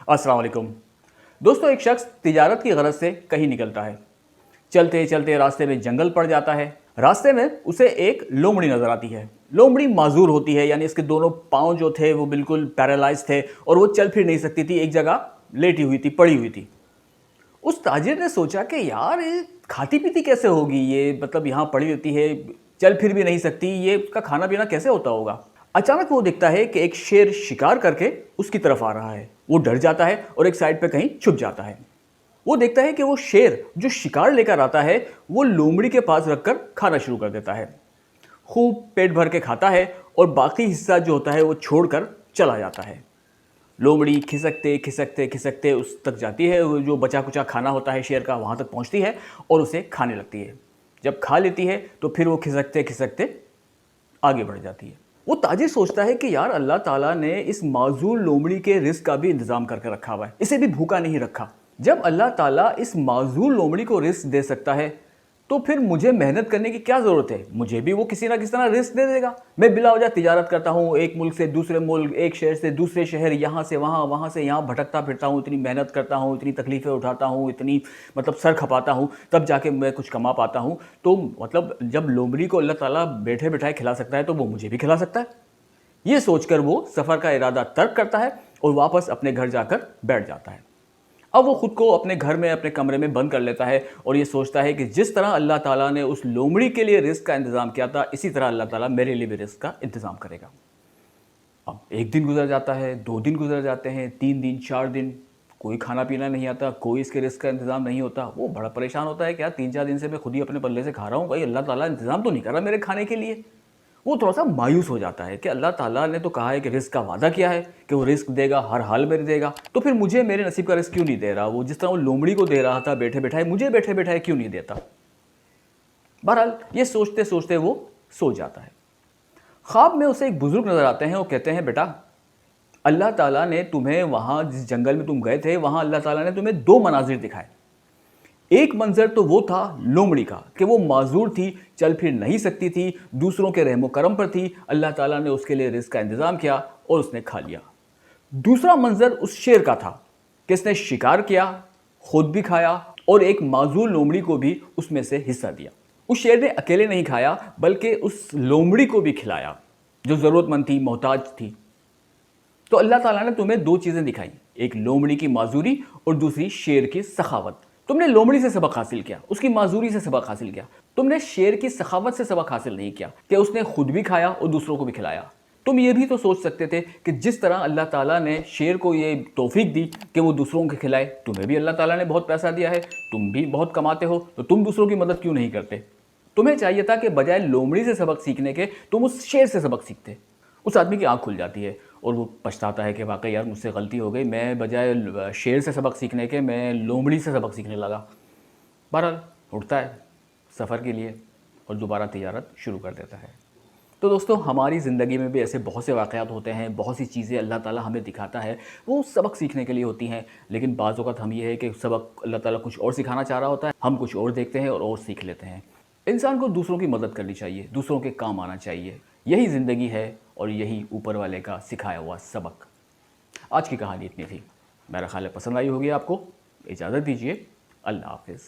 अस्सलाम वालेकुम दोस्तों। एक शख्स तिजारत की गरज से कहीं निकलता है। चलते चलते रास्ते में जंगल पड़ जाता है। रास्ते में उसे एक लोमड़ी नजर आती है। लोमड़ी माजूर होती है, यानी इसके दोनों पांव जो थे वो बिल्कुल पैरालाइज थे और वो चल फिर नहीं सकती थी, एक जगह लेटी हुई थी, पड़ी हुई थी। उस ताजिर ने सोचा कि यार ये खाती पीती कैसे होगी, ये मतलब यहाँ पड़ी रहती है, चल फिर भी नहीं सकती, ये उसका खाना पीना कैसे होता होगा। अचानक वो देखता है कि एक शेर शिकार करके उसकी तरफ आ रहा है। वो डर जाता है और एक साइड पे कहीं छुप जाता है। वो देखता है कि वो शेर जो शिकार लेकर आता है वो लोमड़ी के पास रखकर खाना शुरू कर देता है। खूब पेट भर के खाता है और बाकी हिस्सा जो होता है वो छोड़कर चला जाता है। लोमड़ी खिसकते खिसकते खिसकते उस तक जाती है, वो जो बचा कुचा खाना होता है शेर का, वहाँ तक पहुँचती है और उसे खाने लगती है। जब खा लेती है तो फिर वो खिसकते खिसकते आगे बढ़ जाती है। वो ताजिर सोचता है कि यार अल्लाह ताला ने इस माजूर लोमड़ी के रिस्क का भी इंतजाम करके रखा हुआ है, इसे भी भूखा नहीं रखा। जब अल्लाह ताला इस माजूर लोमड़ी को रिस्क दे सकता है तो फिर मुझे मेहनत करने की क्या ज़रूरत है, मुझे भी वो किसी ना किसी तरह रिस्क दे देगा। मैं बिला वजह तिजारत करता हूँ, एक मुल्क से दूसरे मुल्क, एक शहर से दूसरे शहर, यहाँ से वहाँ, वहाँ से यहाँ भटकता फिरता हूँ, इतनी मेहनत करता हूँ, इतनी तकलीफ़ें उठाता हूँ, इतनी मतलब सर खपाता हूँ, तब जाके मैं कुछ कमा पाता हूँ। तो मतलब जब लोमड़ी को अल्लाह ताला बैठे बैठाए खिला सकता है तो वो मुझे भी खिला सकता है। ये सोचकर वो सफ़र का इरादा तर्क करता है और वापस अपने घर जाकर बैठ जाता है। अब वो खुद को अपने घर में, अपने कमरे में बंद कर लेता है और ये सोचता है कि जिस तरह अल्लाह ताला ने उस लोमड़ी के लिए रिस्क का इंतज़ाम किया था, इसी तरह अल्लाह ताला मेरे लिए भी रिस्क का इंतज़ाम करेगा। अब एक दिन गुजर जाता है, 2 दिन गुजर जाते हैं, 3 दिन, 4 दिन, कोई खाना पीना नहीं आता, कोई इसके रिस्क का इंतज़ाम नहीं होता। वो बड़ा परेशान होता है कि यार 3-4 दिन से मैं खुद ही अपने पल्ले से खा रहा हूँ, कहीं अल्लाह ताला इंतज़ाम तो नहीं कर रहा मेरे खाने के लिए। वो थोड़ा सा मायूस हो जाता है कि अल्लाह ताला ने तो कहा है कि रिस्क का वादा किया है कि वो रिस्क देगा, हर हाल में देगा, तो फिर मुझे मेरे नसीब का रिस्क क्यों नहीं दे रहा। वो जिस तरह वो लोमड़ी को दे रहा था बैठे बैठाए, मुझे बैठे बैठाए क्यों नहीं देता। बहरहाल ये सोचते सोचते वो सो जाता है। ख्वाब में उसे एक बुजुर्ग नजर आते हैं। वो कहते हैं, बेटा अल्लाह ताला ने तुम्हें वहाँ जिस जंगल में तुम गए थे, वहाँ अल्लाह ताला ने तुम्हें 2 मनाजिर दिखाए। एक मंजर तो वो था लोमड़ी का कि वो माजूर थी, चल फिर नहीं सकती थी, दूसरों के रहमो करम पर थी, अल्लाह ताला ने उसके लिए रिस्क का इंतज़ाम किया और उसने खा लिया। दूसरा मंजर उस शेर का था कि इसने शिकार किया, खुद भी खाया और एक माजूर लोमड़ी को भी उसमें से हिस्सा दिया। उस शेर ने अकेले नहीं खाया बल्कि उस लोमड़ी को भी खिलाया जो ज़रूरतमंद थी, मोहताज थी। तो अल्लाह ताला ने तुम्हें 2 चीज़ें दिखाई, एक लोमड़ी की माजूरी और दूसरी शेर की सखावत। तुमने लोमड़ी से सबक हासिल किया, उसकी माजूरी से सबक हासिल किया, तुमने शेर की सखावत से सबक हासिल नहीं किया कि उसने खुद भी खाया और दूसरों को भी खिलाया। तुम ये भी तो सोच सकते थे कि जिस तरह अल्लाह ताला ने शेर को ये तौफीक दी कि वो दूसरों को खिलाए, तुम्हें भी अल्लाह ताला ने बहुत पैसा दिया है, तुम भी बहुत कमाते हो, तो तुम दूसरों की मदद क्यों नहीं करते। तुम्हें चाहिए था कि बजाय लोमड़ी से सबक सीखने के तुम उस शेर से सबक सीखते। उस आदमी की आंख खुल जाती है और वो पछताता है कि वाकई यार मुझसे गलती हो गई, मैं बजाय शेर से सबक सीखने के मैं लोमड़ी से सबक सीखने लगा। बहरहाल उठता है सफ़र के लिए और दोबारा तिजारत शुरू कर देता है। तो दोस्तों हमारी ज़िंदगी में भी ऐसे बहुत से वाक़यात होते हैं, बहुत सी चीज़ें अल्लाह ताला हमें दिखाता है, वो सबक सीखने के लिए होती हैं। लेकिन बाज़ औक़ात हम ये है कि सबक अल्लाह ताला कुछ और सिखाना चाह रहा होता है, हम कुछ और देखते हैं और सीख लेते हैं। इंसान को दूसरों की मदद करनी चाहिए, दूसरों के काम आना चाहिए, यही ज़िंदगी है और यही ऊपर वाले का सिखाया हुआ सबक। आज की कहानी इतनी थी, मेरा ख्याल है पसंद आई होगी आपको। इजाज़त दीजिए, अल्लाह हाफ़िज़।